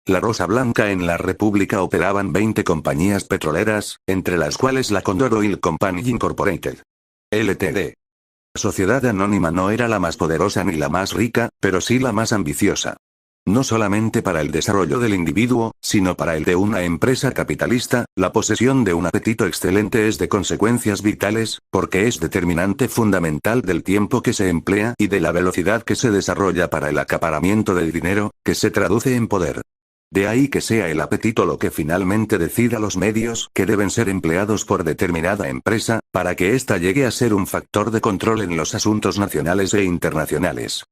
La Rosa Blanca en la República operaban 20 compañías petroleras, entre las cuales la Condor Oil Company Incorporated. Ltd. La sociedad anónima no era la más poderosa ni la más rica, pero sí la más ambiciosa. No solamente para el desarrollo del individuo, sino para el de una empresa capitalista, la posesión de un apetito excelente es de consecuencias vitales, porque es determinante fundamental del tiempo que se emplea y de la velocidad que se desarrolla para el acaparamiento del dinero, que se traduce en poder. De ahí que sea el apetito lo que finalmente decida los medios que deben ser empleados por determinada empresa, para que ésta llegue a ser un factor de control en los asuntos nacionales e internacionales.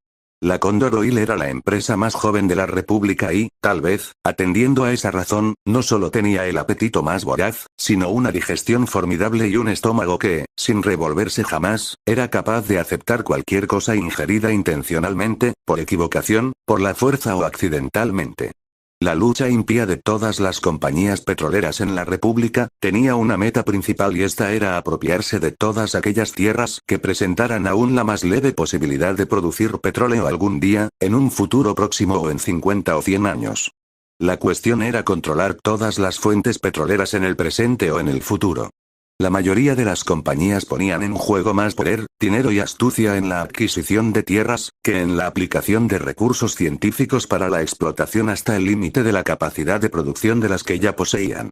La Condor Oil era la empresa más joven de la República y, tal vez, atendiendo a esa razón, no solo tenía el apetito más voraz, sino una digestión formidable y un estómago que, sin revolverse jamás, era capaz de aceptar cualquier cosa ingerida intencionalmente, por equivocación, por la fuerza o accidentalmente. La lucha impía de todas las compañías petroleras en la República tenía una meta principal y esta era apropiarse de todas aquellas tierras que presentaran aún la más leve posibilidad de producir petróleo algún día, en un futuro próximo o en 50 o 100 años. La cuestión era controlar todas las fuentes petroleras en el presente o en el futuro. La mayoría de las compañías ponían en juego más poder, dinero y astucia en la adquisición de tierras, que en la aplicación de recursos científicos para la explotación hasta el límite de la capacidad de producción de las que ya poseían.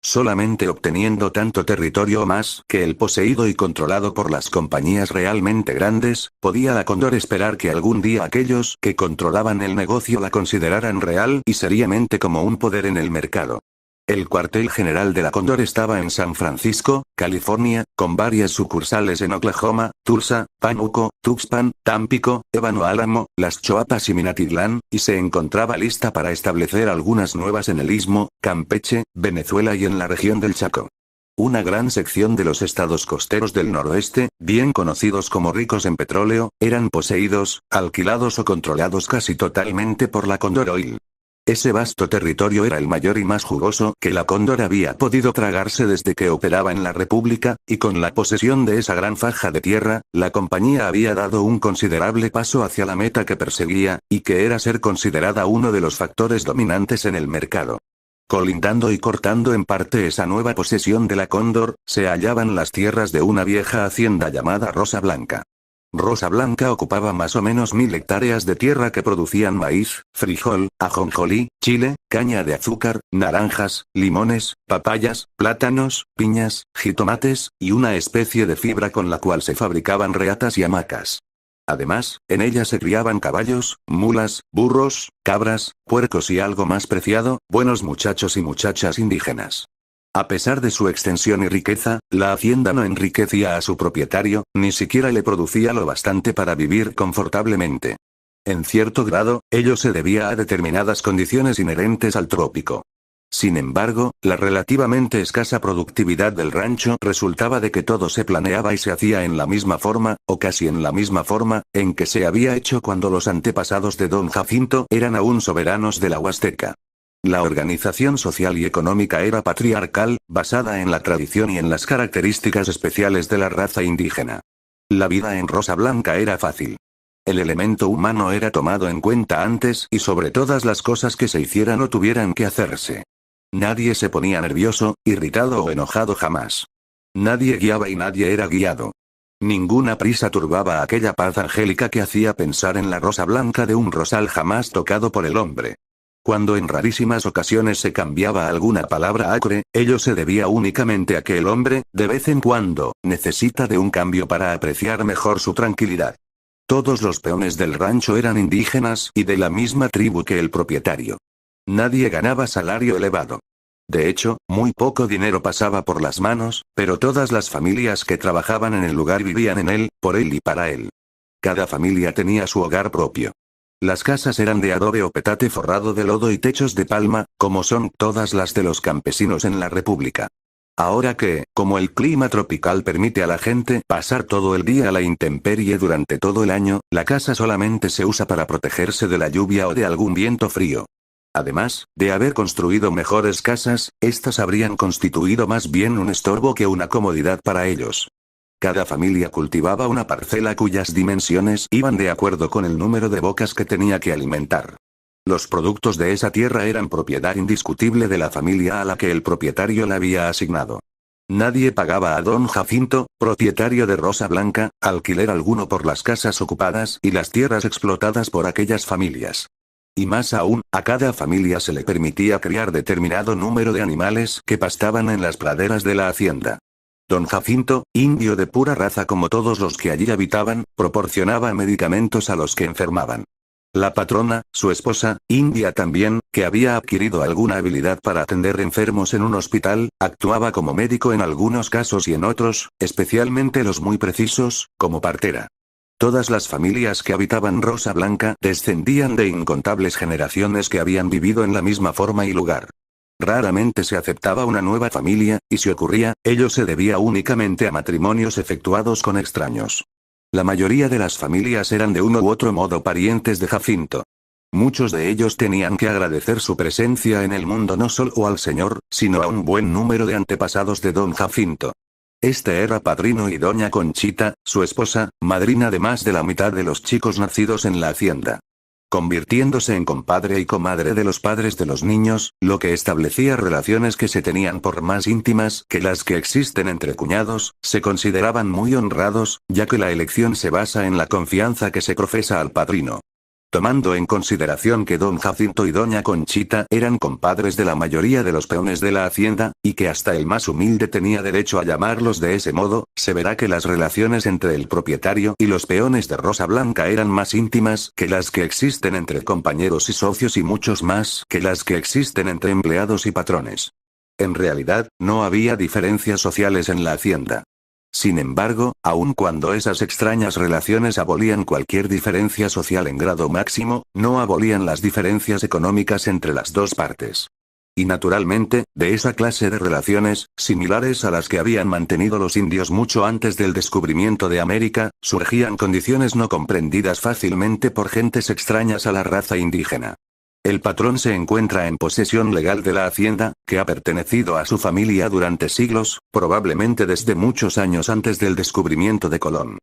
Solamente obteniendo tanto territorio o más que el poseído y controlado por las compañías realmente grandes, podía la Condor esperar que algún día aquellos que controlaban el negocio la consideraran real y seriamente como un poder en el mercado. El cuartel general de la Condor estaba en San Francisco, California, con varias sucursales en Oklahoma, Tulsa, Pánuco, Tuxpan, Tampico, Ébano Álamo, Las Choapas y Minatitlán, y se encontraba lista para establecer algunas nuevas en el Istmo, Campeche, Venezuela y en la región del Chaco. Una gran sección de los estados costeros del noroeste, bien conocidos como ricos en petróleo, eran poseídos, alquilados o controlados casi totalmente por la Condor Oil. Ese vasto territorio era el mayor y más jugoso que la Condor había podido tragarse desde que operaba en la República, y con la posesión de esa gran faja de tierra, la compañía había dado un considerable paso hacia la meta que perseguía, y que era ser considerada uno de los factores dominantes en el mercado. Colindando y cortando en parte esa nueva posesión de la Condor, se hallaban las tierras de una vieja hacienda llamada Rosa Blanca. Rosa Blanca ocupaba más o menos 1000 hectáreas de tierra que producían maíz, frijol, ajonjolí, chile, caña de azúcar, naranjas, limones, papayas, plátanos, piñas, jitomates, y una especie de fibra con la cual se fabricaban reatas y hamacas. Además, en ella se criaban caballos, mulas, burros, cabras, puercos y algo más preciado, buenos muchachos y muchachas indígenas. A pesar de su extensión y riqueza, la hacienda no enriquecía a su propietario, ni siquiera le producía lo bastante para vivir confortablemente. En cierto grado, ello se debía a determinadas condiciones inherentes al trópico. Sin embargo, la relativamente escasa productividad del rancho resultaba de que todo se planeaba y se hacía en la misma forma, o casi en la misma forma, en que se había hecho cuando los antepasados de Don Jacinto eran aún soberanos de la Huasteca. La organización social y económica era patriarcal, basada en la tradición y en las características especiales de la raza indígena. La vida en Rosa Blanca era fácil. El elemento humano era tomado en cuenta antes y sobre todas las cosas que se hicieran o tuvieran que hacerse. Nadie se ponía nervioso, irritado o enojado jamás. Nadie guiaba y nadie era guiado. Ninguna prisa turbaba aquella paz angélica que hacía pensar en la Rosa Blanca de un rosal jamás tocado por el hombre. Cuando en rarísimas ocasiones se cambiaba alguna palabra acre, ello se debía únicamente a que el hombre, de vez en cuando, necesita de un cambio para apreciar mejor su tranquilidad. Todos los peones del rancho eran indígenas y de la misma tribu que el propietario. Nadie ganaba salario elevado. De hecho, muy poco dinero pasaba por las manos, pero todas las familias que trabajaban en el lugar vivían en él, por él y para él. Cada familia tenía su hogar propio. Las casas eran de adobe o petate forrado de lodo y techos de palma, como son todas las de los campesinos en la República. Ahora que, como el clima tropical permite a la gente pasar todo el día a la intemperie durante todo el año, la casa solamente se usa para protegerse de la lluvia o de algún viento frío. Además, de haber construido mejores casas, estas habrían constituido más bien un estorbo que una comodidad para ellos. Cada familia cultivaba una parcela cuyas dimensiones iban de acuerdo con el número de bocas que tenía que alimentar. Los productos de esa tierra eran propiedad indiscutible de la familia a la que el propietario la había asignado. Nadie pagaba a don Jacinto, propietario de Rosa Blanca, alquiler alguno por las casas ocupadas y las tierras explotadas por aquellas familias. Y más aún, a cada familia se le permitía criar determinado número de animales que pastaban en las praderas de la hacienda. Don Jacinto, indio de pura raza como todos los que allí habitaban, proporcionaba medicamentos a los que enfermaban. La patrona, su esposa, india también, que había adquirido alguna habilidad para atender enfermos en un hospital, actuaba como médico en algunos casos y en otros, especialmente los muy precisos, como partera. Todas las familias que habitaban Rosa Blanca descendían de incontables generaciones que habían vivido en la misma forma y lugar. Raramente se aceptaba una nueva familia, y si ocurría, ello se debía únicamente a matrimonios efectuados con extraños. La mayoría de las familias eran de uno u otro modo parientes de Jacinto. Muchos de ellos tenían que agradecer su presencia en el mundo no solo al señor, sino a un buen número de antepasados de don Jacinto. Este era padrino y doña Conchita, su esposa, madrina de más de la mitad de los chicos nacidos en la hacienda. Convirtiéndose en compadre y comadre de los padres de los niños, lo que establecía relaciones que se tenían por más íntimas que las que existen entre cuñados, se consideraban muy honrados, ya que la elección se basa en la confianza que se profesa al padrino. Tomando en consideración que don Jacinto y doña Conchita eran compadres de la mayoría de los peones de la hacienda, y que hasta el más humilde tenía derecho a llamarlos de ese modo, se verá que las relaciones entre el propietario y los peones de Rosa Blanca eran más íntimas que las que existen entre compañeros y socios y muchos más que las que existen entre empleados y patrones. En realidad, no había diferencias sociales en la hacienda. Sin embargo, aun cuando esas extrañas relaciones abolían cualquier diferencia social en grado máximo, no abolían las diferencias económicas entre las dos partes. Y naturalmente, de esa clase de relaciones, similares a las que habían mantenido los indios mucho antes del descubrimiento de América, surgían condiciones no comprendidas fácilmente por gentes extrañas a la raza indígena. El patrón se encuentra en posesión legal de la hacienda, que ha pertenecido a su familia durante siglos, probablemente desde muchos años antes del descubrimiento de Colón.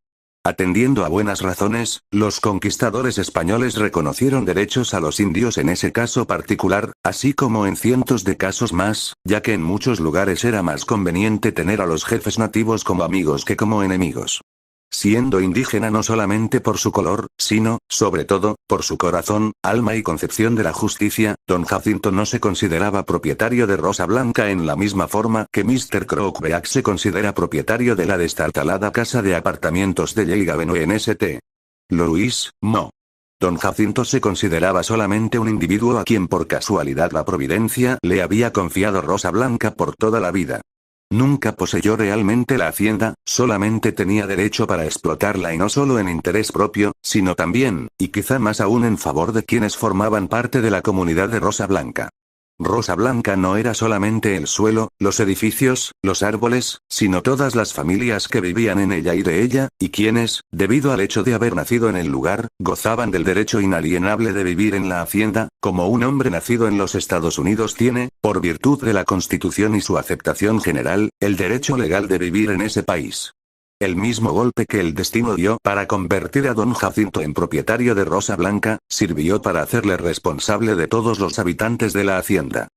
Atendiendo a buenas razones, los conquistadores españoles reconocieron derechos a los indios en ese caso particular, así como en cientos de casos más, ya que en muchos lugares era más conveniente tener a los jefes nativos como amigos que como enemigos. Siendo indígena no solamente por su color, sino, sobre todo, por su corazón, alma y concepción de la justicia, don Jacinto no se consideraba propietario de Rosa Blanca en la misma forma que Mr. Crockbeak se considera propietario de la destartalada casa de apartamentos de Yale Avenue en St. Louis, Mo. Don Jacinto se consideraba solamente un individuo a quien por casualidad la providencia le había confiado Rosa Blanca por toda la vida. Nunca poseyó realmente la hacienda, solamente tenía derecho para explotarla y no solo en interés propio, sino también, y quizá más aún en favor de quienes formaban parte de la comunidad de Rosa Blanca. Rosa Blanca no era solamente el suelo, los edificios, los árboles, sino todas las familias que vivían en ella y de ella, y quienes, debido al hecho de haber nacido en el lugar, gozaban del derecho inalienable de vivir en la hacienda, como un hombre nacido en los Estados Unidos tiene, por virtud de la Constitución y su aceptación general, el derecho legal de vivir en ese país. El mismo golpe que el destino dio para convertir a don Jacinto en propietario de Rosa Blanca, sirvió para hacerle responsable de todos los habitantes de la hacienda.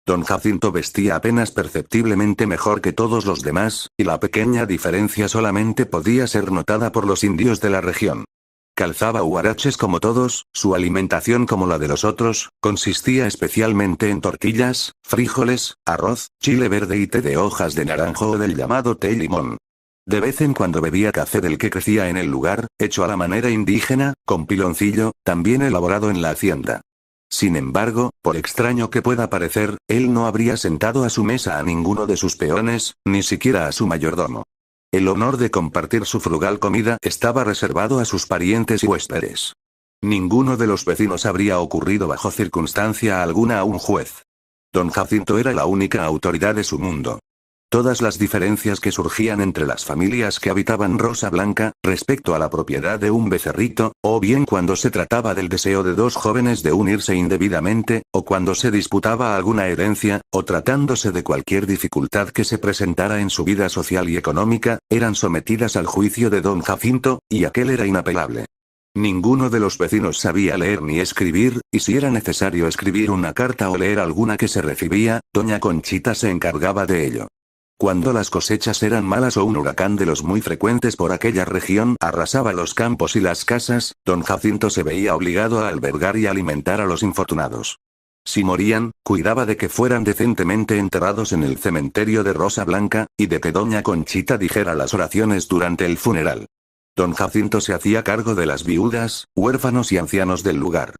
Don Jacinto vestía apenas perceptiblemente mejor que todos los demás, y la pequeña diferencia solamente podía ser notada por los indios de la región. Calzaba huaraches como todos, su alimentación como la de los otros, consistía especialmente en tortillas, frijoles, arroz, chile verde y té de hojas de naranjo o del llamado té limón. De vez en cuando bebía café del que crecía en el lugar, hecho a la manera indígena, con piloncillo, también elaborado en la hacienda. Sin embargo, por extraño que pueda parecer, él no habría sentado a su mesa a ninguno de sus peones, ni siquiera a su mayordomo. El honor de compartir su frugal comida estaba reservado a sus parientes y huéspedes. Ninguno de los vecinos habría ocurrido bajo circunstancia alguna a un juez. Don Jacinto era la única autoridad de su mundo. Todas las diferencias que surgían entre las familias que habitaban Rosa Blanca, respecto a la propiedad de un becerrito, o bien cuando se trataba del deseo de dos jóvenes de unirse indebidamente, o cuando se disputaba alguna herencia, o tratándose de cualquier dificultad que se presentara en su vida social y económica, eran sometidas al juicio de don Jacinto, y aquel era inapelable. Ninguno de los vecinos sabía leer ni escribir, y si era necesario escribir una carta o leer alguna que se recibía, doña Conchita se encargaba de ello. Cuando las cosechas eran malas o un huracán de los muy frecuentes por aquella región arrasaba los campos y las casas, don Jacinto se veía obligado a albergar y alimentar a los infortunados. Si morían, cuidaba de que fueran decentemente enterrados en el cementerio de Rosa Blanca, y de que doña Conchita dijera las oraciones durante el funeral. Don Jacinto se hacía cargo de las viudas, huérfanos y ancianos del lugar.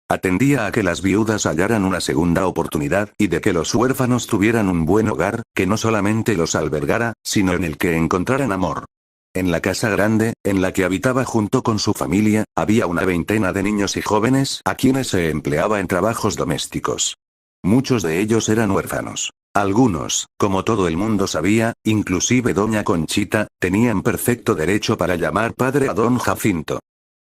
Atendía a que las viudas hallaran una segunda oportunidad y de que los huérfanos tuvieran un buen hogar, que no solamente los albergara, sino en el que encontraran amor. En la casa grande, en la que habitaba junto con su familia, había una veintena de niños y jóvenes a quienes se empleaba en trabajos domésticos. Muchos de ellos eran huérfanos. Algunos, como todo el mundo sabía, inclusive doña Conchita, tenían perfecto derecho para llamar padre a don Jacinto.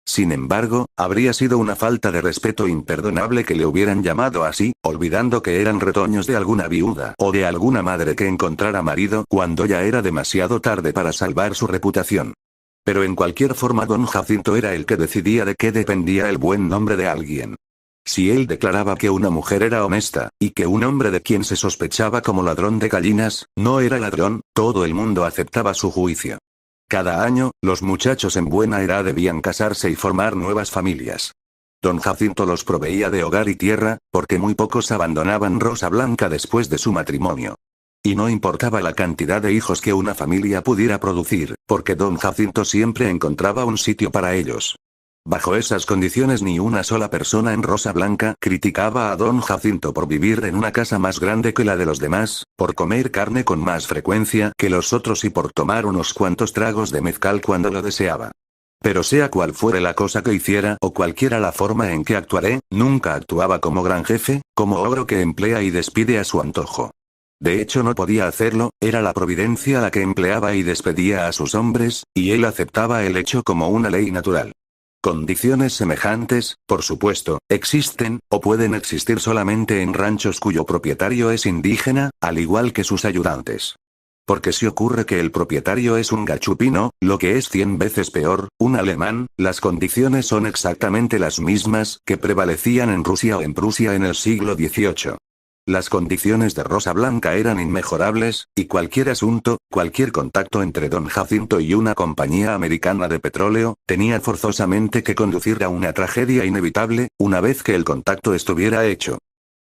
Sin embargo, habría sido una falta de respeto imperdonable que le hubieran llamado así, olvidando que eran retoños de alguna viuda o de alguna madre que encontrara marido cuando ya era demasiado tarde para salvar su reputación. Pero en cualquier forma don Jacinto era el que decidía de qué dependía el buen nombre de alguien. Si él declaraba que una mujer era honesta, y que un hombre de quien se sospechaba como ladrón de gallinas, no era ladrón, todo el mundo aceptaba su juicio. Cada año, los muchachos en buena edad debían casarse y formar nuevas familias. Don Jacinto los proveía de hogar y tierra, porque muy pocos abandonaban Rosa Blanca después de su matrimonio. Y no importaba la cantidad de hijos que una familia pudiera producir, porque don Jacinto siempre encontraba un sitio para ellos. Bajo esas condiciones ni una sola persona en Rosa Blanca criticaba a don Jacinto por vivir en una casa más grande que la de los demás, por comer carne con más frecuencia que los otros y por tomar unos cuantos tragos de mezcal cuando lo deseaba. Pero sea cual fuere la cosa que hiciera o cualquiera la forma en que actuaré, nunca actuaba como gran jefe, como ogro que emplea y despide a su antojo. De hecho no podía hacerlo, era la providencia la que empleaba y despedía a sus hombres, y él aceptaba el hecho como una ley natural. Condiciones semejantes, por supuesto, existen, o pueden existir solamente en ranchos cuyo propietario es indígena, al igual que sus ayudantes. Porque si ocurre que el propietario es un gachupino, lo que es 100 veces peor, un alemán, las condiciones son exactamente las mismas que prevalecían en Rusia o en Prusia en el siglo XVIII. Las condiciones de Rosa Blanca eran inmejorables, y cualquier asunto, cualquier contacto entre don Jacinto y una compañía americana de petróleo, tenía forzosamente que conducir a una tragedia inevitable, una vez que el contacto estuviera hecho.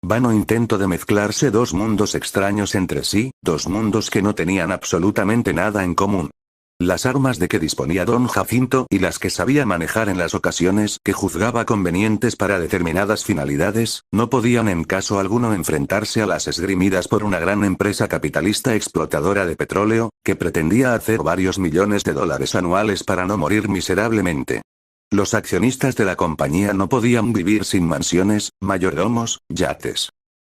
Vano intento de mezclarse dos mundos extraños entre sí, dos mundos que no tenían absolutamente nada en común. Las armas de que disponía don Jacinto y las que sabía manejar en las ocasiones que juzgaba convenientes para determinadas finalidades, no podían en caso alguno enfrentarse a las esgrimidas por una gran empresa capitalista explotadora de petróleo, que pretendía hacer varios millones de dólares anuales para no morir miserablemente. Los accionistas de la compañía no podían vivir sin mansiones, mayordomos, yates.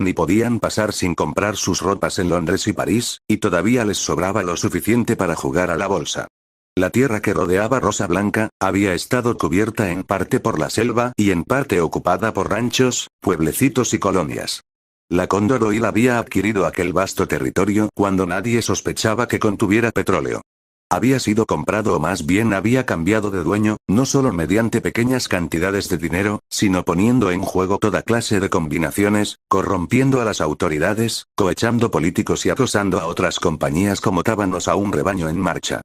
Ni podían pasar sin comprar sus ropas en Londres y París, y todavía les sobraba lo suficiente para jugar a la bolsa. La tierra que rodeaba Rosa Blanca, había estado cubierta en parte por la selva y en parte ocupada por ranchos, pueblecitos y colonias. La Condor Oil había adquirido aquel vasto territorio cuando nadie sospechaba que contuviera petróleo. Había sido comprado o más bien había cambiado de dueño, no solo mediante pequeñas cantidades de dinero, sino poniendo en juego toda clase de combinaciones, corrompiendo a las autoridades, cohechando políticos y acosando a otras compañías como tábanos a un rebaño en marcha.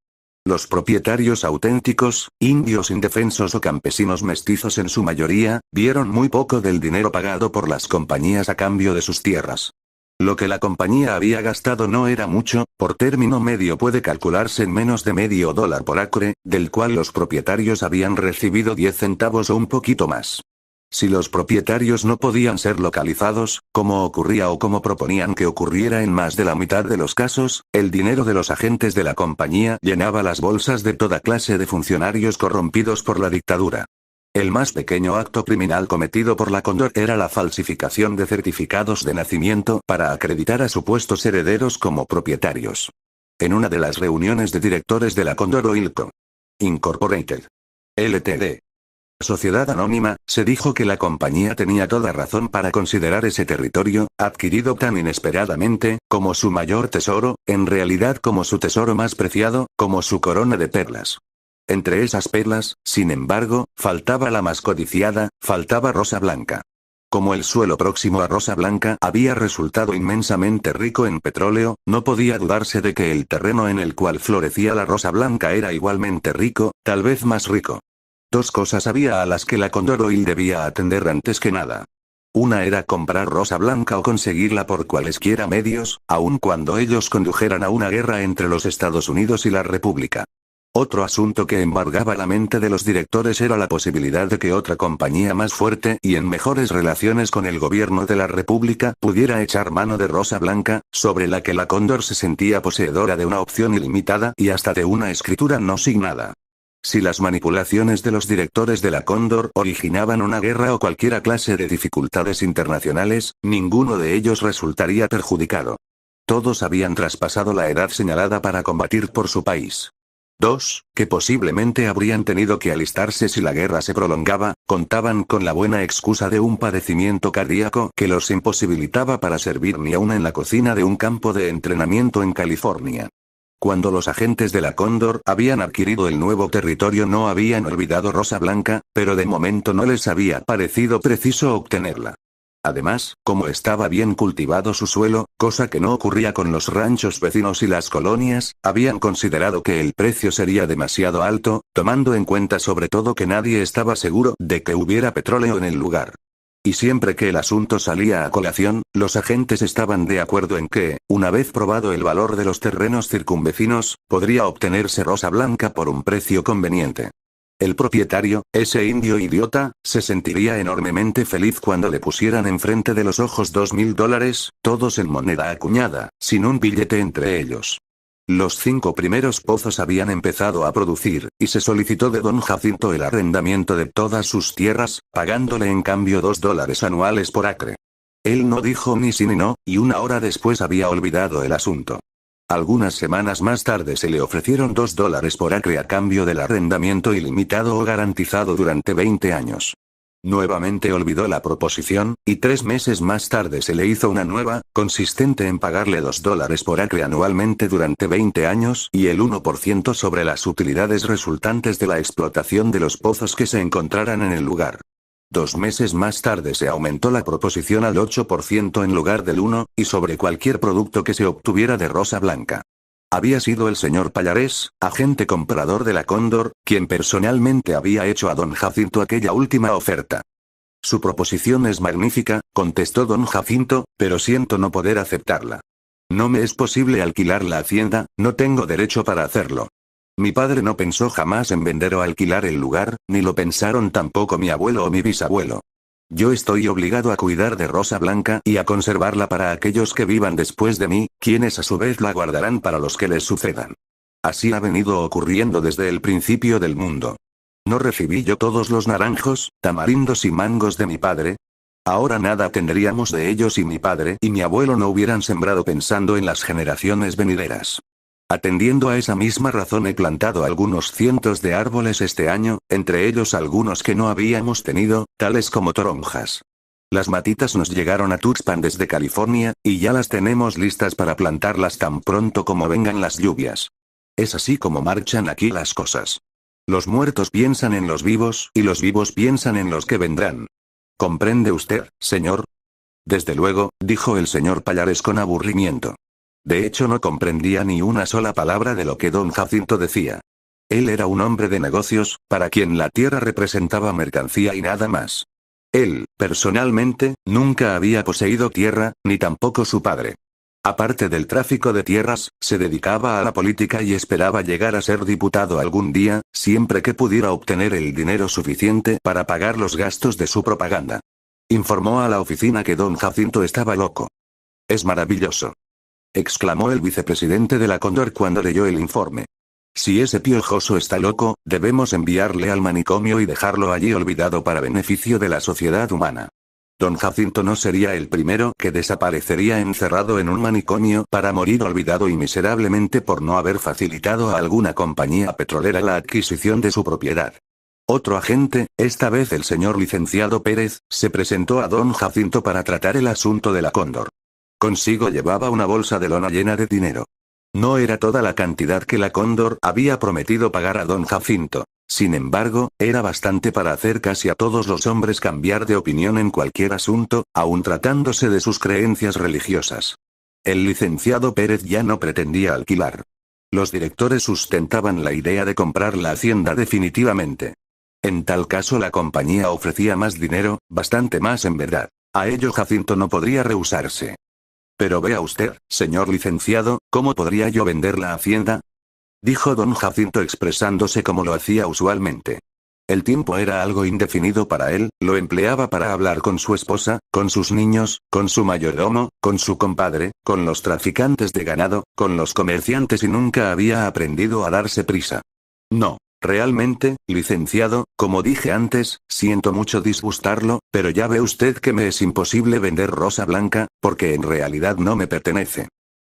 Los propietarios auténticos, indios indefensos o campesinos mestizos en su mayoría, vieron muy poco del dinero pagado por las compañías a cambio de sus tierras. Lo que la compañía había gastado no era mucho, por término medio puede calcularse en menos de medio dólar por acre, del cual los propietarios habían recibido 10 centavos o un poquito más. Si los propietarios no podían ser localizados, como ocurría o como proponían que ocurriera en más de la mitad de los casos, el dinero de los agentes de la compañía llenaba las bolsas de toda clase de funcionarios corrompidos por la dictadura. El más pequeño acto criminal cometido por la Condor era la falsificación de certificados de nacimiento para acreditar a supuestos herederos como propietarios. En una de las reuniones de directores de la Condor Oil Co. Incorporated. Ltd. Sociedad Anónima, se dijo que la compañía tenía toda razón para considerar ese territorio, adquirido tan inesperadamente, como su mayor tesoro, en realidad como su tesoro más preciado, como su corona de perlas. Entre esas perlas, sin embargo, faltaba la más codiciada, faltaba Rosa Blanca. Como el suelo próximo a Rosa Blanca había resultado inmensamente rico en petróleo, no podía dudarse de que el terreno en el cual florecía la Rosa Blanca era igualmente rico, tal vez más rico. Dos cosas había a las que la Condor Oil debía atender antes que nada. Una era comprar Rosa Blanca o conseguirla por cualesquiera medios, aun cuando ellos condujeran a una guerra entre los Estados Unidos y la República. Otro asunto que embargaba la mente de los directores era la posibilidad de que otra compañía más fuerte y en mejores relaciones con el gobierno de la República pudiera echar mano de Rosa Blanca, sobre la que la Condor se sentía poseedora de una opción ilimitada y hasta de una escritura no signada. Si las manipulaciones de los directores de la Condor originaban una guerra o cualquier clase de dificultades internacionales, ninguno de ellos resultaría perjudicado. Todos habían traspasado la edad señalada para combatir por su país. Dos, que posiblemente habrían tenido que alistarse si la guerra se prolongaba, contaban con la buena excusa de un padecimiento cardíaco que los imposibilitaba para servir ni aun en la cocina de un campo de entrenamiento en California. Cuando los agentes de la Condor habían adquirido el nuevo territorio no habían olvidado Rosa Blanca, pero de momento no les había parecido preciso obtenerla. Además, como estaba bien cultivado su suelo, cosa que no ocurría con los ranchos vecinos y las colonias, habían considerado que el precio sería demasiado alto, tomando en cuenta sobre todo que nadie estaba seguro de que hubiera petróleo en el lugar. Y siempre que el asunto salía a colación, los agentes estaban de acuerdo en que, una vez probado el valor de los terrenos circunvecinos, podría obtenerse Rosa Blanca por un precio conveniente. El propietario, ese indio idiota, se sentiría enormemente feliz cuando le pusieran enfrente de los ojos $2.000, todos en moneda acuñada, sin un billete entre ellos. Los 5 primeros pozos habían empezado a producir, y se solicitó de don Jacinto el arrendamiento de todas sus tierras, pagándole en cambio $2 anuales por acre. Él no dijo ni sí ni no, y una hora después había olvidado el asunto. Algunas semanas más tarde se le ofrecieron $2 por acre a cambio del arrendamiento ilimitado o garantizado durante 20 años. Nuevamente olvidó la proposición, y 3 meses más tarde se le hizo una nueva, consistente en pagarle $2 por acre anualmente durante 20 años y el 1% sobre las utilidades resultantes de la explotación de los pozos que se encontraran en el lugar. 2 meses más tarde se aumentó la proposición al 8% en lugar del 1%, y sobre cualquier producto que se obtuviera de Rosa Blanca. Había sido el señor Pallarés, agente comprador de la Condor, quien personalmente había hecho a don Jacinto aquella última oferta. Su proposición es magnífica, contestó don Jacinto, pero siento no poder aceptarla. No me es posible alquilar la hacienda, no tengo derecho para hacerlo. Mi padre no pensó jamás en vender o alquilar el lugar, ni lo pensaron tampoco mi abuelo o mi bisabuelo. Yo estoy obligado a cuidar de Rosa Blanca y a conservarla para aquellos que vivan después de mí, quienes a su vez la guardarán para los que les sucedan. Así ha venido ocurriendo desde el principio del mundo. ¿No recibí yo todos los naranjos, tamarindos y mangos de mi padre? Ahora nada tendríamos de ellos si mi padre y mi abuelo no hubieran sembrado pensando en las generaciones venideras. Atendiendo a esa misma razón he plantado algunos cientos de árboles este año, entre ellos algunos que no habíamos tenido, tales como toronjas. Las matitas nos llegaron a Tuxpan desde California, y ya las tenemos listas para plantarlas tan pronto como vengan las lluvias. Es así como marchan aquí las cosas. Los muertos piensan en los vivos, y los vivos piensan en los que vendrán. ¿Comprende usted, señor? Desde luego, dijo el señor Pallarés con aburrimiento. De hecho no comprendía ni una sola palabra de lo que don Jacinto decía. Él era un hombre de negocios, para quien la tierra representaba mercancía y nada más. Él, personalmente, nunca había poseído tierra, ni tampoco su padre. Aparte del tráfico de tierras, se dedicaba a la política y esperaba llegar a ser diputado algún día, siempre que pudiera obtener el dinero suficiente para pagar los gastos de su propaganda. Informó a la oficina que don Jacinto estaba loco. «Es maravilloso», exclamó el vicepresidente de la Condor cuando leyó el informe. Si ese piojoso está loco, debemos enviarle al manicomio y dejarlo allí olvidado para beneficio de la sociedad humana. Don Jacinto no sería el primero que desaparecería encerrado en un manicomio para morir olvidado y miserablemente por no haber facilitado a alguna compañía petrolera la adquisición de su propiedad. Otro agente, esta vez el señor licenciado Pérez, se presentó a don Jacinto para tratar el asunto de la Condor. Consigo llevaba una bolsa de lona llena de dinero. No era toda la cantidad que la Cóndor había prometido pagar a don Jacinto. Sin embargo, era bastante para hacer casi a todos los hombres cambiar de opinión en cualquier asunto, aun tratándose de sus creencias religiosas. El licenciado Pérez ya no pretendía alquilar. Los directores sustentaban la idea de comprar la hacienda definitivamente. En tal caso la compañía ofrecía más dinero, bastante más en verdad. A ello Jacinto no podría rehusarse. Pero vea usted, señor licenciado, ¿cómo podría yo vender la hacienda? Dijo don Jacinto expresándose como lo hacía usualmente. El tiempo era algo indefinido para él, lo empleaba para hablar con su esposa, con sus niños, con su mayordomo, con su compadre, con los traficantes de ganado, con los comerciantes y nunca había aprendido a darse prisa. No, realmente, licenciado, como dije antes, siento mucho disgustarlo, pero ya ve usted que me es imposible vender Rosa Blanca, porque en realidad no me pertenece.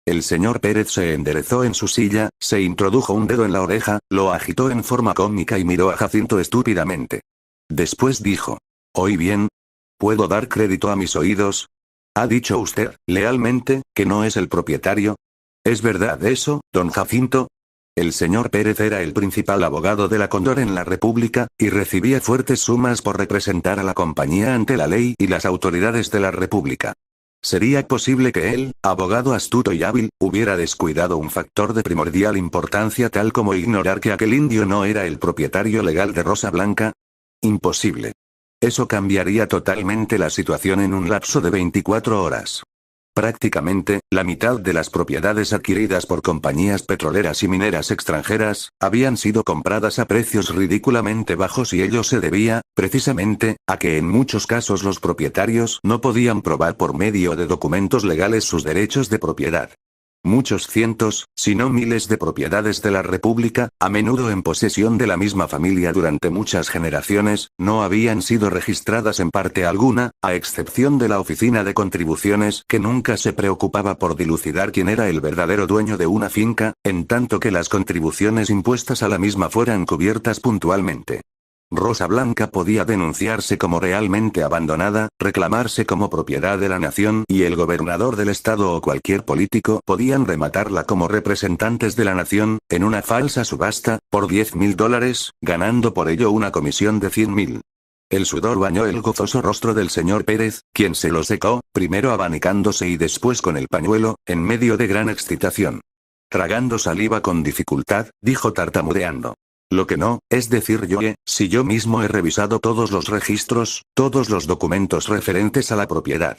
El señor Pérez se enderezó en su silla, se introdujo un dedo en la oreja, lo agitó en forma cómica y miró a Jacinto estúpidamente. Después dijo: ¿Oí bien? ¿Puedo dar crédito a mis oídos? ¿Ha dicho usted, lealmente, que no es el propietario? ¿Es verdad eso, don Jacinto? El señor Pérez era el principal abogado de la Cóndor en la República, y recibía fuertes sumas por representar a la compañía ante la ley y las autoridades de la República. ¿Sería posible que él, abogado astuto y hábil, hubiera descuidado un factor de primordial importancia tal como ignorar que aquel indio no era el propietario legal de Rosa Blanca? Imposible. Eso cambiaría totalmente la situación en un lapso de 24 horas. Prácticamente, la mitad de las propiedades adquiridas por compañías petroleras y mineras extranjeras, habían sido compradas a precios ridículamente bajos y ello se debía, precisamente, a que en muchos casos los propietarios no podían probar por medio de documentos legales sus derechos de propiedad. Muchos cientos, si no miles de propiedades de la República, a menudo en posesión de la misma familia durante muchas generaciones, no habían sido registradas en parte alguna, a excepción de la Oficina de Contribuciones que nunca se preocupaba por dilucidar quién era el verdadero dueño de una finca, en tanto que las contribuciones impuestas a la misma fueran cubiertas puntualmente. Rosa Blanca podía denunciarse como realmente abandonada, reclamarse como propiedad de la nación y el gobernador del estado o cualquier político podían rematarla como representantes de la nación, en una falsa subasta, por $10.000, ganando por ello una comisión de 100.000. El sudor bañó el gozoso rostro del señor Pérez, quien se lo secó, primero abanicándose y después con el pañuelo, en medio de gran excitación. Tragando saliva con dificultad, dijo tartamudeando: Lo que no, es decir si yo mismo he revisado todos los registros, todos los documentos referentes a la propiedad.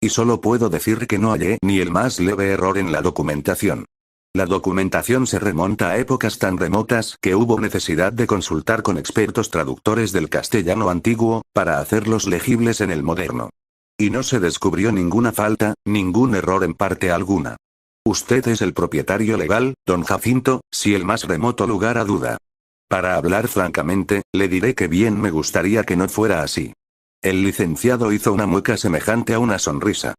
Y solo puedo decir que no hallé ni el más leve error en la documentación. La documentación se remonta a épocas tan remotas que hubo necesidad de consultar con expertos traductores del castellano antiguo, para hacerlos legibles en el moderno. Y no se descubrió ninguna falta, ningún error en parte alguna. Usted es el propietario legal, don Jacinto, sin el más remoto lugar a duda. Para hablar francamente, le diré que bien me gustaría que no fuera así. El licenciado hizo una mueca semejante a una sonrisa.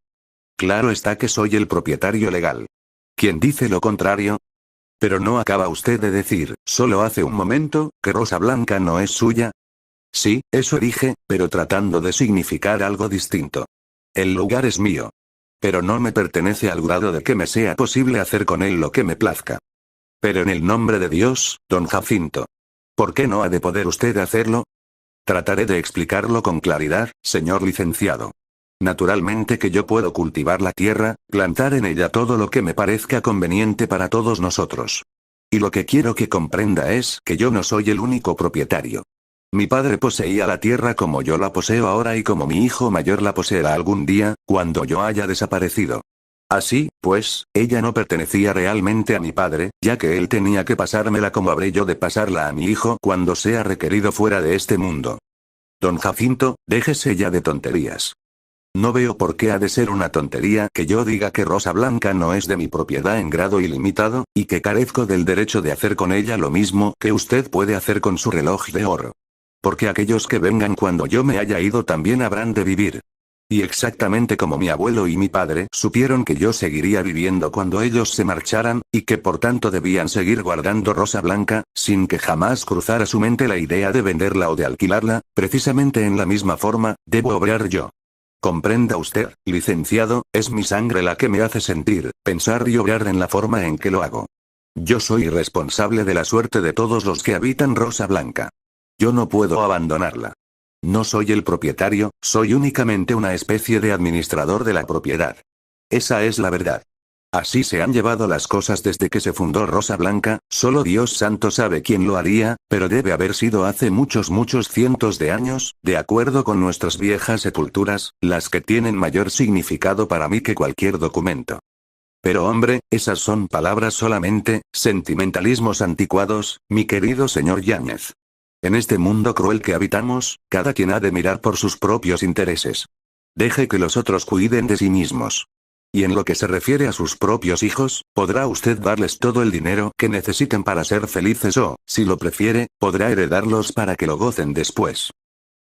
Claro está que soy el propietario legal. ¿Quién dice lo contrario? Pero no acaba usted de decir, solo hace un momento, que Rosa Blanca no es suya. Sí, eso dije, pero tratando de significar algo distinto. El lugar es mío. Pero no me pertenece al grado de que me sea posible hacer con él lo que me plazca. Pero en el nombre de Dios, don Jacinto, ¿por qué no ha de poder usted hacerlo? Trataré de explicarlo con claridad, señor licenciado. Naturalmente que yo puedo cultivar la tierra, plantar en ella todo lo que me parezca conveniente para todos nosotros. Y lo que quiero que comprenda es que yo no soy el único propietario. Mi padre poseía la tierra como yo la poseo ahora y como mi hijo mayor la poseerá algún día, cuando yo haya desaparecido. Así, pues, ella no pertenecía realmente a mi padre, ya que él tenía que pasármela como habré yo de pasarla a mi hijo cuando sea requerido fuera de este mundo. Don Jacinto, déjese ya de tonterías. No veo por qué ha de ser una tontería que yo diga que Rosa Blanca no es de mi propiedad en grado ilimitado, y que carezco del derecho de hacer con ella lo mismo que usted puede hacer con su reloj de oro. Porque aquellos que vengan cuando yo me haya ido también habrán de vivir. Y exactamente como mi abuelo y mi padre supieron que yo seguiría viviendo cuando ellos se marcharan, y que por tanto debían seguir guardando Rosa Blanca, sin que jamás cruzara su mente la idea de venderla o de alquilarla, precisamente en la misma forma, debo obrar yo. Comprenda usted, licenciado, es mi sangre la que me hace sentir, pensar y obrar en la forma en que lo hago. Yo soy responsable de la suerte de todos los que habitan Rosa Blanca. Yo no puedo abandonarla. No soy el propietario, soy únicamente una especie de administrador de la propiedad. Esa es la verdad. Así se han llevado las cosas desde que se fundó Rosa Blanca, solo Dios santo sabe quién lo haría, pero debe haber sido hace muchos cientos de años, de acuerdo con nuestras viejas sepulturas, las que tienen mayor significado para mí que cualquier documento. Pero hombre, esas son palabras solamente, sentimentalismos anticuados, mi querido señor Yáñez. En este mundo cruel que habitamos, cada quien ha de mirar por sus propios intereses. Deje que los otros cuiden de sí mismos. Y en lo que se refiere a sus propios hijos, podrá usted darles todo el dinero que necesiten para ser felices o, si lo prefiere, podrá heredarlos para que lo gocen después.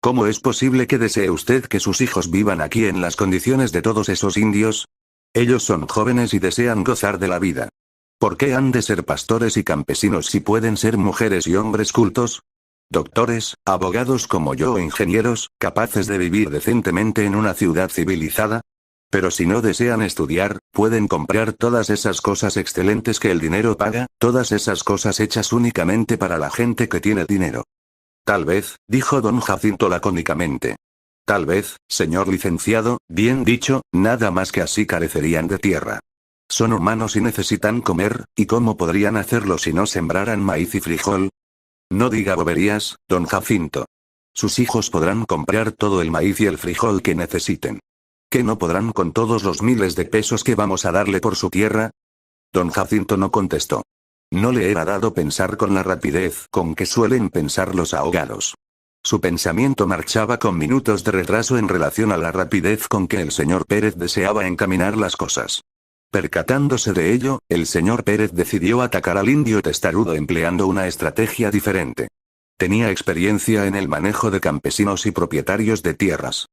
¿Cómo es posible que desee usted que sus hijos vivan aquí en las condiciones de todos esos indios? Ellos son jóvenes y desean gozar de la vida. ¿Por qué han de ser pastores y campesinos si pueden ser mujeres y hombres cultos? Doctores, abogados como yo o ingenieros, capaces de vivir decentemente en una ciudad civilizada. Pero si no desean estudiar, pueden comprar todas esas cosas excelentes que el dinero paga, todas esas cosas hechas únicamente para la gente que tiene dinero. Tal vez, dijo don Jacinto lacónicamente. Tal vez, señor licenciado, bien dicho, nada más que así carecerían de tierra. Son humanos y necesitan comer, ¿y cómo podrían hacerlo si no sembraran maíz y frijol? No diga boberías, don Jacinto. Sus hijos podrán comprar todo el maíz y el frijol que necesiten. ¿Qué no podrán con todos los miles de pesos que vamos a darle por su tierra? Don Jacinto no contestó. No le era dado pensar con la rapidez con que suelen pensar los ahogados. Su pensamiento marchaba con minutos de retraso en relación a la rapidez con que el señor Pérez deseaba encaminar las cosas. Percatándose de ello, el señor Pérez decidió atacar al indio testarudo empleando una estrategia diferente. Tenía experiencia en el manejo de campesinos y propietarios de tierras.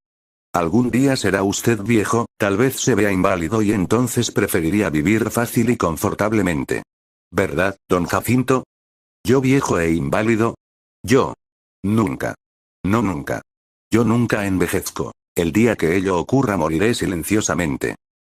Algún día será usted viejo, tal vez se vea inválido y entonces preferiría vivir fácil y confortablemente. ¿Verdad, don Jacinto? ¿Yo viejo e inválido? Yo. Nunca. No nunca. Yo nunca envejezco. El día que ello ocurra moriré silenciosamente.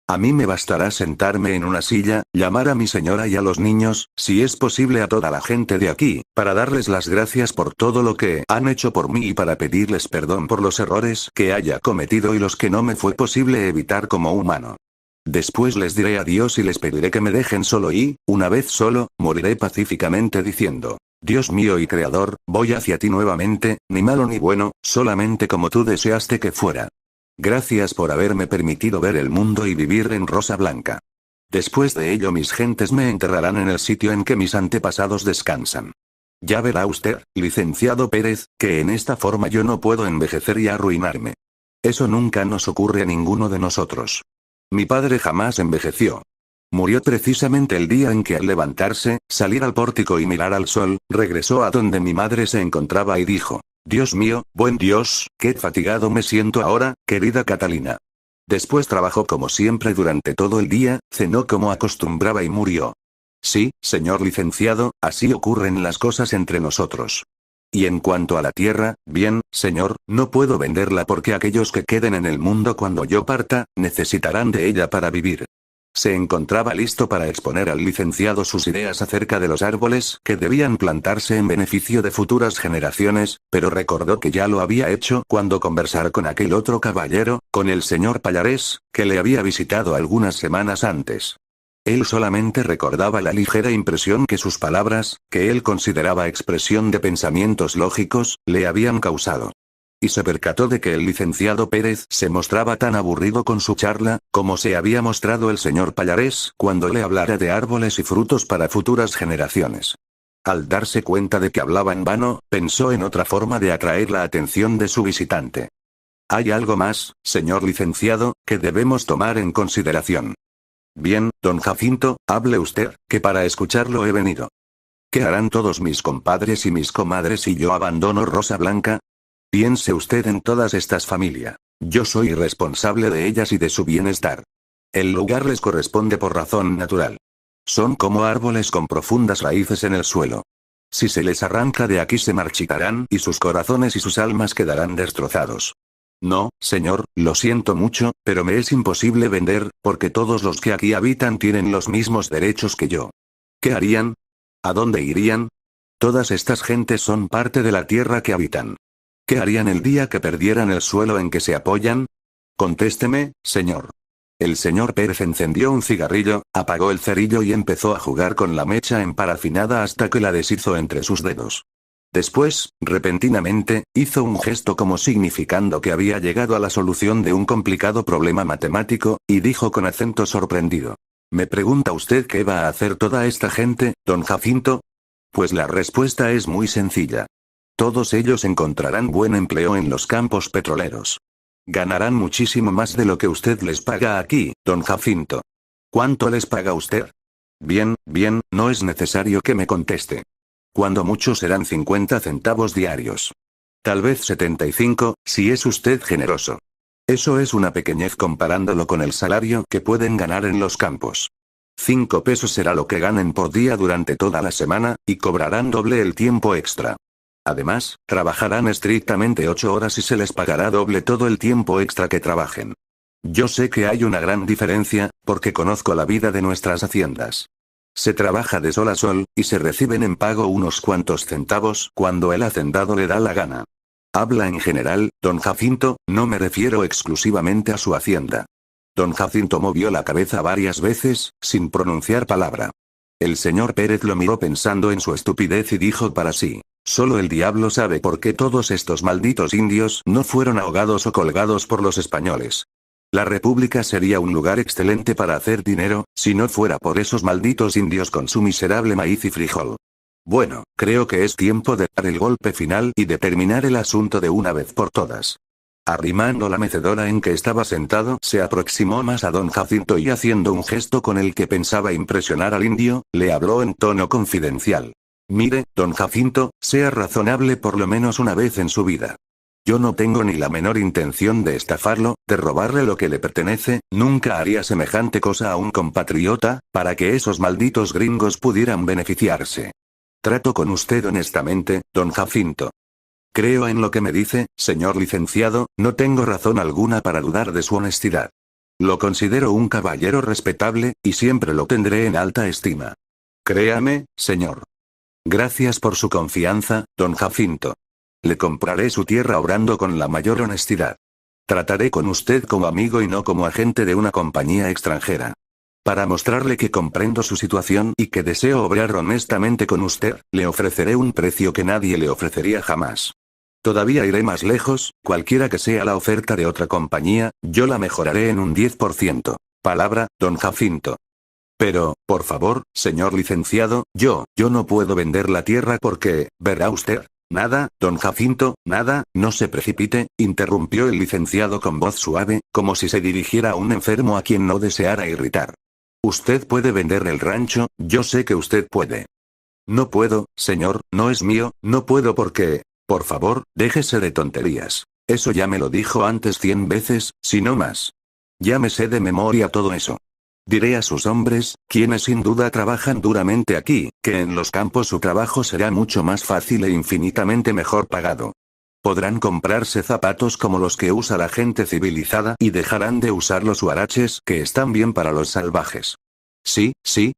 A mí me bastará sentarme en una silla, llamar a mi señora y a los niños, si es posible a toda la gente de aquí, para darles las gracias por todo lo que han hecho por mí y para pedirles perdón por los errores que haya cometido y los que no me fue posible evitar como humano. Después les diré adiós y les pediré que me dejen solo y, una vez solo, moriré pacíficamente diciendo: Dios mío y Creador, voy hacia ti nuevamente, ni malo ni bueno, solamente como tú deseaste que fuera. Gracias por haberme permitido ver el mundo y vivir en Rosa Blanca. Después de ello mis gentes me enterrarán en el sitio en que mis antepasados descansan. Ya verá usted, licenciado Pérez, que en esta forma yo no puedo envejecer y arruinarme. Eso nunca nos ocurre a ninguno de nosotros. Mi padre jamás envejeció. Murió precisamente el día en que al levantarse, salir al pórtico y mirar al sol, regresó a donde mi madre se encontraba y dijo: Dios mío, buen Dios, qué fatigado me siento ahora, querida Catalina. Después trabajó como siempre durante todo el día, cenó como acostumbraba y murió. Sí, señor licenciado, así ocurren las cosas entre nosotros. Y en cuanto a la tierra, bien, señor, no puedo venderla porque aquellos que queden en el mundo cuando yo parta, necesitarán de ella para vivir. Se encontraba listo para exponer al licenciado sus ideas acerca de los árboles que debían plantarse en beneficio de futuras generaciones, pero recordó que ya lo había hecho cuando conversara con aquel otro caballero, con el señor Pallarés, que le había visitado algunas semanas antes. Él solamente recordaba la ligera impresión que sus palabras, que él consideraba expresión de pensamientos lógicos, le habían causado. Y se percató de que el licenciado Pérez se mostraba tan aburrido con su charla, como se había mostrado el señor Pallarés cuando le hablara de árboles y frutos para futuras generaciones. Al darse cuenta de que hablaba en vano, pensó en otra forma de atraer la atención de su visitante. Hay algo más, señor licenciado, que debemos tomar en consideración. Bien, don Jacinto, hable usted, que para escucharlo he venido. ¿Qué harán todos mis compadres y mis comadres si yo abandono Rosa Blanca? Piense usted en todas estas familias. Yo soy responsable de ellas y de su bienestar. El lugar les corresponde por razón natural. Son como árboles con profundas raíces en el suelo. Si se les arranca de aquí se marchitarán y sus corazones y sus almas quedarán destrozados. No, señor, lo siento mucho, pero me es imposible vender, porque todos los que aquí habitan tienen los mismos derechos que yo. ¿Qué harían? ¿A dónde irían? Todas estas gentes son parte de la tierra que habitan. ¿Qué harían el día que perdieran el suelo en que se apoyan? Contésteme, señor. El señor Pérez encendió un cigarrillo, apagó el cerillo y empezó a jugar con la mecha emparafinada hasta que la deshizo entre sus dedos. Después, repentinamente, hizo un gesto como significando que había llegado a la solución de un complicado problema matemático, y dijo con acento sorprendido. ¿Me pregunta usted qué va a hacer toda esta gente, don Jacinto? Pues la respuesta es muy sencilla. Todos ellos encontrarán buen empleo en los campos petroleros. Ganarán muchísimo más de lo que usted les paga aquí, don Jacinto. ¿Cuánto les paga usted? Bien, bien, no es necesario que me conteste. Cuando mucho serán 50 centavos diarios. Tal vez 75, si es usted generoso. Eso es una pequeñez comparándolo con el salario que pueden ganar en los campos. 5 pesos será lo que ganen por día durante toda la semana, y cobrarán doble el tiempo extra. Además, trabajarán estrictamente 8 horas y se les pagará doble todo el tiempo extra que trabajen. Yo sé que hay una gran diferencia, porque conozco la vida de nuestras haciendas. Se trabaja de sol a sol, y se reciben en pago unos cuantos centavos cuando el hacendado le da la gana. Habla en general, don Jacinto, no me refiero exclusivamente a su hacienda. Don Jacinto movió la cabeza varias veces, sin pronunciar palabra. El señor Pérez lo miró pensando en su estupidez y dijo para sí, solo el diablo sabe por qué todos estos malditos indios no fueron ahogados o colgados por los españoles. La República sería un lugar excelente para hacer dinero, si no fuera por esos malditos indios con su miserable maíz y frijol. Bueno, creo que es tiempo de dar el golpe final y de terminar el asunto de una vez por todas. Arrimando la mecedora en que estaba sentado, se aproximó más a don Jacinto y haciendo un gesto con el que pensaba impresionar al indio, le habló en tono confidencial. Mire, don Jacinto, sea razonable por lo menos una vez en su vida. Yo no tengo ni la menor intención de estafarlo, de robarle lo que le pertenece, nunca haría semejante cosa a un compatriota, para que esos malditos gringos pudieran beneficiarse. Trato con usted honestamente, don Jacinto. Creo en lo que me dice, señor licenciado, no tengo razón alguna para dudar de su honestidad. Lo considero un caballero respetable, y siempre lo tendré en alta estima. Créame, señor. Gracias por su confianza, don Jacinto. Le compraré su tierra obrando con la mayor honestidad. Trataré con usted como amigo y no como agente de una compañía extranjera. Para mostrarle que comprendo su situación y que deseo obrar honestamente con usted, le ofreceré un precio que nadie le ofrecería jamás. Todavía iré más lejos, cualquiera que sea la oferta de otra compañía, yo la mejoraré en un 10%. Palabra, don Jacinto. Pero, por favor, señor licenciado, yo no puedo vender la tierra porque, verá usted. Nada, don Jacinto, nada, no se precipite, interrumpió el licenciado con voz suave, como si se dirigiera a un enfermo a quien no deseara irritar. Usted puede vender el rancho, yo sé que usted puede. No puedo, señor, no es mío, no puedo porque... Por favor, déjese de tonterías. Eso ya me lo dijo antes 100 veces, si no más. Ya me sé de memoria todo eso. Diré a sus hombres, quienes sin duda trabajan duramente aquí, que en los campos su trabajo será mucho más fácil e infinitamente mejor pagado. Podrán comprarse zapatos como los que usa la gente civilizada y dejarán de usar los huaraches que están bien para los salvajes. Sí,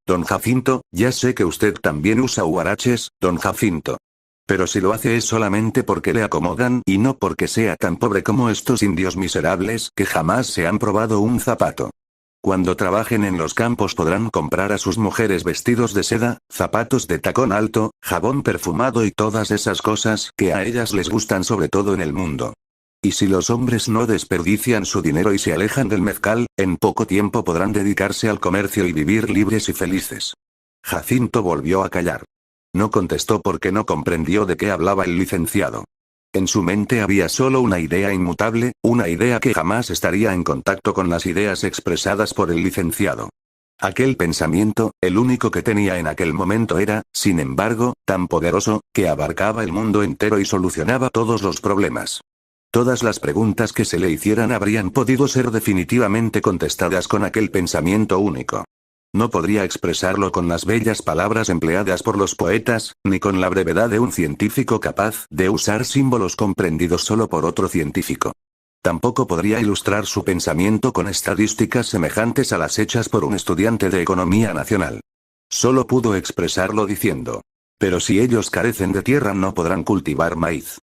don Jacinto, ya sé que usted también usa huaraches, don Jacinto. Pero si lo hace es solamente porque le acomodan y no porque sea tan pobre como estos indios miserables que jamás se han probado un zapato. Cuando trabajen en los campos podrán comprar a sus mujeres vestidos de seda, zapatos de tacón alto, jabón perfumado y todas esas cosas que a ellas les gustan sobre todo en el mundo. Y si los hombres no desperdician su dinero y se alejan del mezcal, en poco tiempo podrán dedicarse al comercio y vivir libres y felices. Jacinto volvió a callar. No contestó porque no comprendió de qué hablaba el licenciado. En su mente había solo una idea inmutable, una idea que jamás estaría en contacto con las ideas expresadas por el licenciado. Aquel pensamiento, el único que tenía en aquel momento era, sin embargo, tan poderoso, que abarcaba el mundo entero y solucionaba todos los problemas. Todas las preguntas que se le hicieran habrían podido ser definitivamente contestadas con aquel pensamiento único. No podría expresarlo con las bellas palabras empleadas por los poetas, ni con la brevedad de un científico capaz de usar símbolos comprendidos solo por otro científico. Tampoco podría ilustrar su pensamiento con estadísticas semejantes a las hechas por un estudiante de economía nacional. Solo pudo expresarlo diciendo: pero si ellos carecen de tierra no podrán cultivar maíz.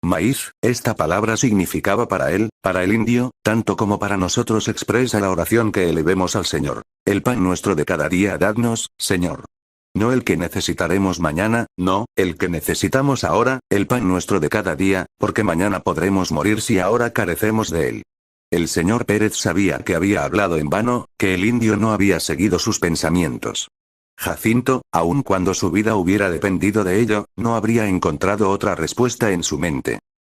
Maíz, esta palabra significaba para él, para el indio, tanto como para nosotros expresa la oración que elevemos al Señor: el pan nuestro de cada día dadnos, Señor. No el que necesitaremos mañana, no, el que necesitamos ahora, el pan nuestro de cada día, porque mañana podremos morir si ahora carecemos de él. El señor Pérez sabía que había hablado en vano, que el indio no había seguido sus pensamientos. Jacinto, aun cuando su vida hubiera dependido de ello, no habría encontrado otra respuesta en su mente.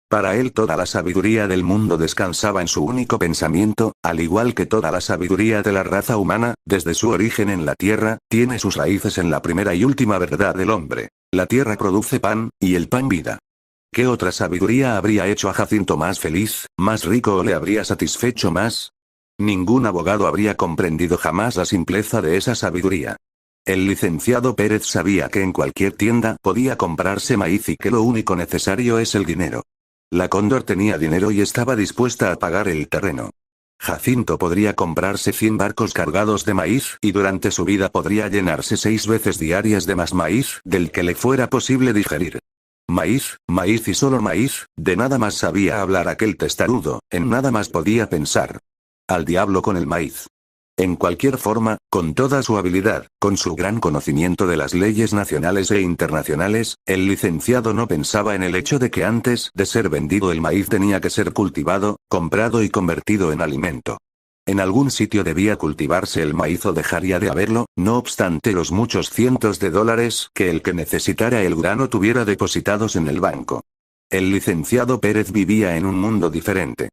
Para él toda la sabiduría del mundo descansaba en su único pensamiento, al igual que toda la sabiduría de la raza humana, desde su origen en la tierra, tiene sus raíces en la primera y última verdad del hombre: la tierra produce pan, y el pan vida. ¿Qué otra sabiduría habría hecho a Jacinto más feliz, más rico o le habría satisfecho más? Ningún abogado habría comprendido jamás la simpleza de esa sabiduría. El licenciado Pérez sabía que en cualquier tienda podía comprarse maíz y que lo único necesario es el dinero. La Cóndor tenía dinero y estaba dispuesta a pagar el terreno. Jacinto podría comprarse 100 barcos cargados de maíz y durante su vida podría llenarse 6 veces diarias de más maíz del que le fuera posible digerir. Maíz, maíz y solo maíz, de nada más sabía hablar aquel testarudo, en nada más podía pensar. Al diablo con el maíz. En cualquier forma, con toda su habilidad, con su gran conocimiento de las leyes nacionales e internacionales, el licenciado no pensaba en el hecho de que antes de ser vendido el maíz tenía que ser cultivado, comprado y convertido en alimento. En algún sitio debía cultivarse el maíz o dejaría de haberlo, no obstante los muchos cientos de dólares que el que necesitara el grano tuviera depositados en el banco. El licenciado Pérez vivía en un mundo diferente.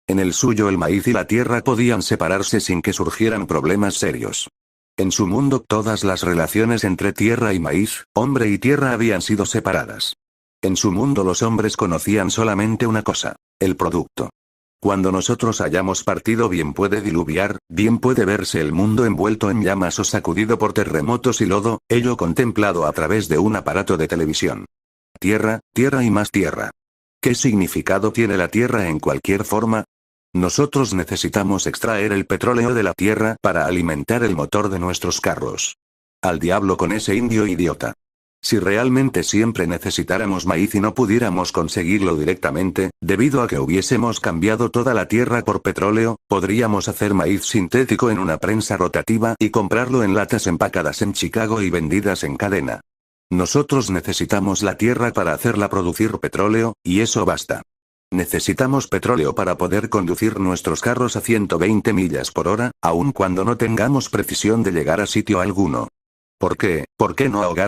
En el suyo el maíz y la tierra podían separarse sin que surgieran problemas serios. En su mundo todas las relaciones entre tierra y maíz, hombre y tierra habían sido separadas. En su mundo los hombres conocían solamente una cosa: el producto. Cuando nosotros hayamos partido bien puede diluviar, bien puede verse el mundo envuelto en llamas o sacudido por terremotos y lodo, ello contemplado a través de un aparato de televisión. Tierra, tierra y más tierra. ¿Qué significado tiene la tierra en cualquier forma? Nosotros necesitamos extraer el petróleo de la tierra para alimentar el motor de nuestros carros. Al diablo con ese indio idiota. Si realmente siempre necesitáramos maíz y no pudiéramos conseguirlo directamente, debido a que hubiésemos cambiado toda la tierra por petróleo, podríamos hacer maíz sintético en una prensa rotativa y comprarlo en latas empacadas en Chicago y vendidas en cadena. Nosotros necesitamos la tierra para hacerla producir petróleo, y eso basta. Necesitamos petróleo para poder conducir nuestros carros a 120 millas por hora, aun cuando no tengamos precisión de llegar a sitio alguno. ¿Por qué no ahogar